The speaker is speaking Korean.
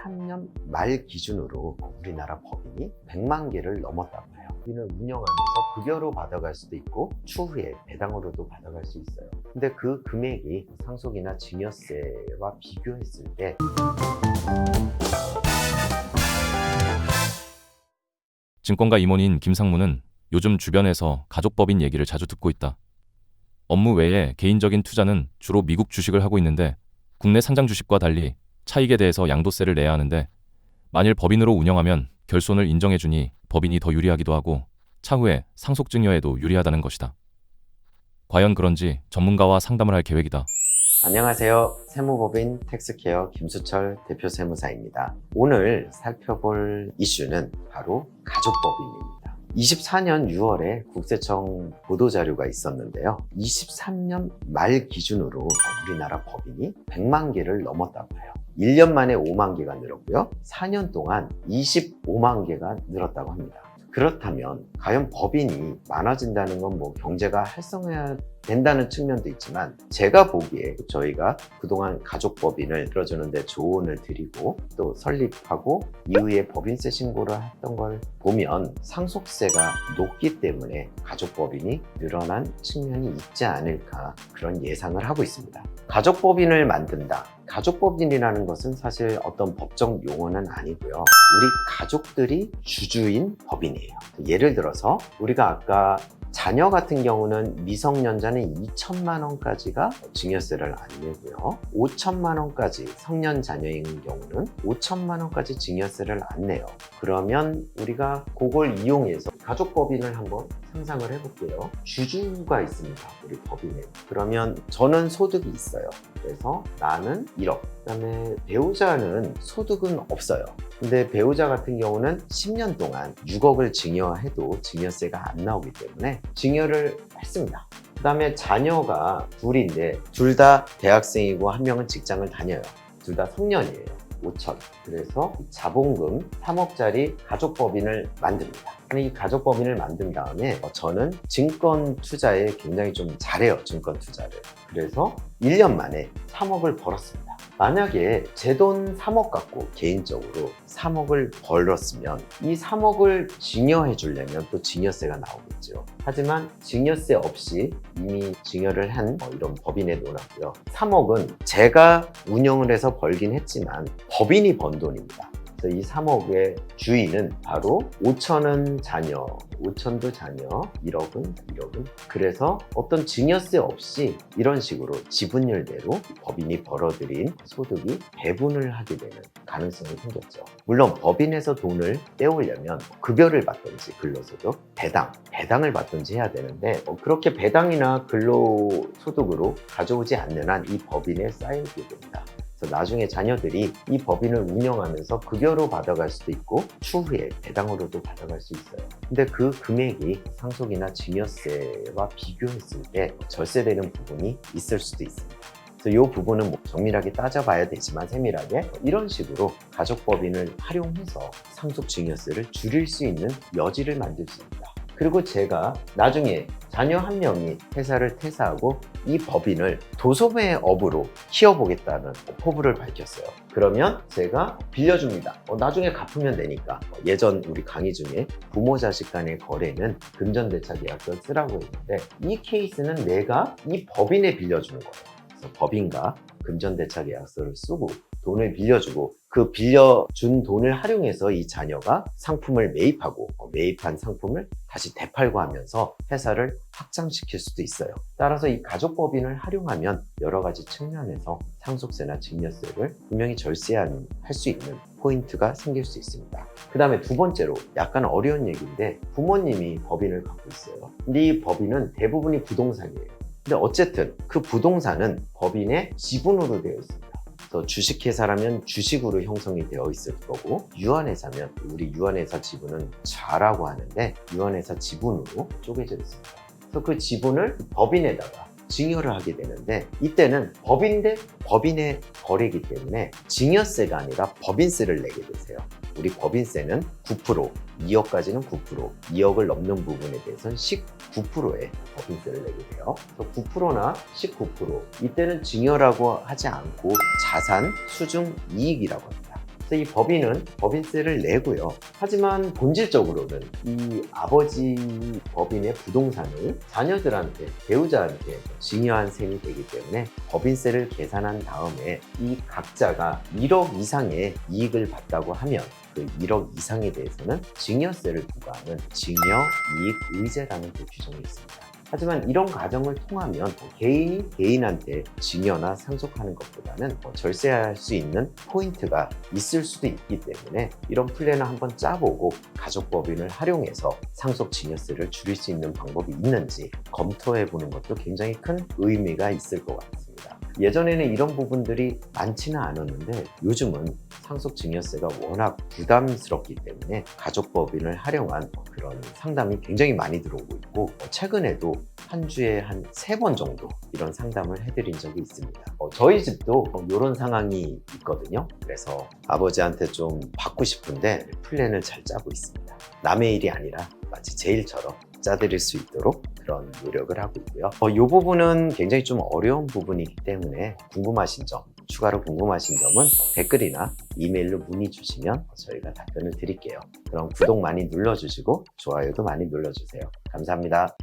23년 말 기준으로 우리나라 법인이 100만 개를 넘었다고 해요. 법인을 운영하면서 급여로 받아갈 수도 있고 추후에 배당으로도 받아갈 수 있어요. 근데 그 금액이 상속이나 증여세와 비교했을 때 증권가 임원인 김상무는 요즘 주변에서 가족법인 얘기를 자주 듣고 있다. 업무 외에 개인적인 투자는 주로 미국 주식을 하고 있는데 국내 상장 주식과 달리 차익에 대해서 양도세를 내야 하는데 만일 법인으로 운영하면 결손을 인정해주니 법인이 더 유리하기도 하고 차후에 상속증여에도 유리하다는 것이다. 과연 그런지 전문가와 상담을 할 계획이다. 안녕하세요. 세무법인 텍스케어 김수철 대표 세무사입니다. 오늘 살펴볼 이슈는 바로 가족법인입니다. 24년 6월에 국세청 보도자료가 있었는데요. 23년 말 기준으로 우리나라 법인이 100만 개를 넘었다고 해요. 1년 만에 5만 개가 늘었고요. 4년 동안 25만 개가 늘었다고 합니다. 그렇다면 과연 법인이 많아진다는 건 경제가 활성화 된다는 측면도 있지만 제가 보기에 저희가 그동안 가족법인을 들어주는데 조언을 드리고 또 설립하고 이후에 법인세 신고를 했던 걸 보면 상속세가 높기 때문에 가족법인이 늘어난 측면이 있지 않을까 그런 예상을 하고 있습니다. 가족법인을 만든다. 가족법인이라는 것은 사실 어떤 법적 용어는 아니고요. 우리 가족들이 주주인 법인이에요. 예를 들어서 우리가 아까 자녀 같은 경우는 미성년자는 2천만 원까지가 증여세를 안 내고요. 5천만 원까지 성년 자녀인 경우는 5천만 원까지 증여세를 안 내요. 그러면 우리가 그걸 이용해서 가족법인을 한번 상상을 해볼게요. 주주가 있습니다. 우리 법인에. 그러면 저는 소득이 있어요. 그래서 나는 1억. 그다음에 배우자는 소득은 없어요. 근데 배우자 같은 경우는 10년 동안 6억을 증여해도 증여세가 안 나오기 때문에 증여를 했습니다. 그 다음에 자녀가 둘인데 둘 다 대학생이고 한 명은 직장을 다녀요. 둘 다 성년이에요. 5천. 그래서 자본금 3억짜리 가족법인을 만듭니다. 이 가족법인을 만든 다음에 저는 증권 투자에 굉장히 좀 잘해요. 증권 투자를. 그래서 1년 만에 3억을 벌었습니다. 만약에 제 돈 3억 갖고 개인적으로 3억을 벌었으면 이 3억을 증여해 주려면 또 증여세가 나오겠죠. 하지만 증여세 없이 이미 증여를 한 이런 법인에 넣어놨고요. 3억은 제가 운영을 해서 벌긴 했지만 법인이 번 돈입니다. 이 3억의 주인은 바로 5천은 자녀, 5천도 자녀, 1억은 그래서 어떤 증여세 없이 이런 식으로 지분율대로 법인이 벌어들인 소득이 배분을 하게 되는 가능성이 생겼죠. 물론 법인에서 돈을 떼오려면 급여를 받든지 근로소득, 배당을 받든지 해야 되는데 그렇게 배당이나 근로소득으로 가져오지 않는 한 이 법인에 쌓이게 됩니다. 나중에 자녀들이 이 법인을 운영하면서 급여로 받아갈 수도 있고 추후에 배당으로도 받아갈 수 있어요. 근데 그 금액이 상속이나 증여세와 비교했을 때 절세되는 부분이 있을 수도 있습니다. 그래서 이 부분은 정밀하게 따져봐야 되지만 세밀하게 이런 식으로 가족법인을 활용해서 상속 증여세를 줄일 수 있는 여지를 만들 수 있다. 그리고 제가 나중에 자녀 한 명이 회사를 퇴사하고 이 법인을 도소매업으로 키워보겠다는 포부를 밝혔어요. 그러면 제가 빌려줍니다. 나중에 갚으면 되니까. 예전 우리 강의 중에 부모 자식 간의 거래는 금전대차 계약서 쓰라고 했는데 이 케이스는 내가 이 법인에 빌려주는 거예요. 그래서 법인과 금전대차 계약서를 쓰고 돈을 빌려주고 그 빌려준 돈을 활용해서 이 자녀가 상품을 매입하고 매입한 상품을 다시 되팔고 하면서 회사를 확장시킬 수도 있어요. 따라서 이 가족법인을 활용하면 여러 가지 측면에서 상속세나 증여세를 분명히 절세할 수 있는 포인트가 생길 수 있습니다. 그 다음에 두 번째로 약간 어려운 얘기인데 부모님이 법인을 갖고 있어요. 근데 이 법인은 대부분이 부동산이에요. 근데 어쨌든 그 부동산은 법인의 지분으로 되어 있습니다. 주식회사라면 주식으로 형성이 되어 있을 거고 유한회사면 우리 유한회사 지분은 좌라고 하는데 유한회사 지분으로 쪼개져 있습니다. 그래서 그 지분을 법인에다가 증여를 하게 되는데 이때는 법인 대 법인의 거래이기 때문에 증여세가 아니라 법인세를 내게 되세요. 우리 법인세는 9%, 2억까지는 9%, 2억을 넘는 부분에 대해서는 19%의 법인세를 내게 돼요. 그래서 9%나 19%, 이때는 증여라고 하지 않고 자산 수중 이익이라고 합니다. 그래서 그래서 이 법인은 법인세를 내고요. 하지만 본질적으로는 이 아버지 법인의 부동산을 자녀들한테, 배우자한테 증여한 셈이 되기 때문에 법인세를 계산한 다음에 이 각자가 1억 이상의 이익을 봤다고 하면 그 1억 이상에 대해서는 증여세를 부과하는 증여이익의제라는 그 규정이 있습니다. 하지만 이런 과정을 통하면 개인이 개인한테 증여나 상속하는 것보다는 절세할 수 있는 포인트가 있을 수도 있기 때문에 이런 플랜을 한번 짜보고 가족법인을 활용해서 상속 증여세를 줄일 수 있는 방법이 있는지 검토해보는 것도 굉장히 큰 의미가 있을 것 같습니다. 예전에는 이런 부분들이 많지는 않았는데 요즘은 상속 증여세가 워낙 부담스럽기 때문에 가족법인을 활용한 그런 상담이 굉장히 많이 들어오고 있고 최근에도 한 주에 한 3번 정도 이런 상담을 해드린 적이 있습니다. 저희 집도 이런 상황이 있거든요. 그래서 아버지한테 좀 받고 싶은데 플랜을 잘 짜고 있습니다. 남의 일이 아니라 마치 제 일처럼 짜드릴 수 있도록 그런 노력을 하고 있고요. 이 부분은 굉장히 좀 어려운 부분이기 때문에 궁금하신 점, 추가로 궁금하신 점은 댓글이나 이메일로 문의 주시면 저희가 답변을 드릴게요. 그럼 구독 많이 눌러주시고 좋아요도 많이 눌러주세요. 감사합니다.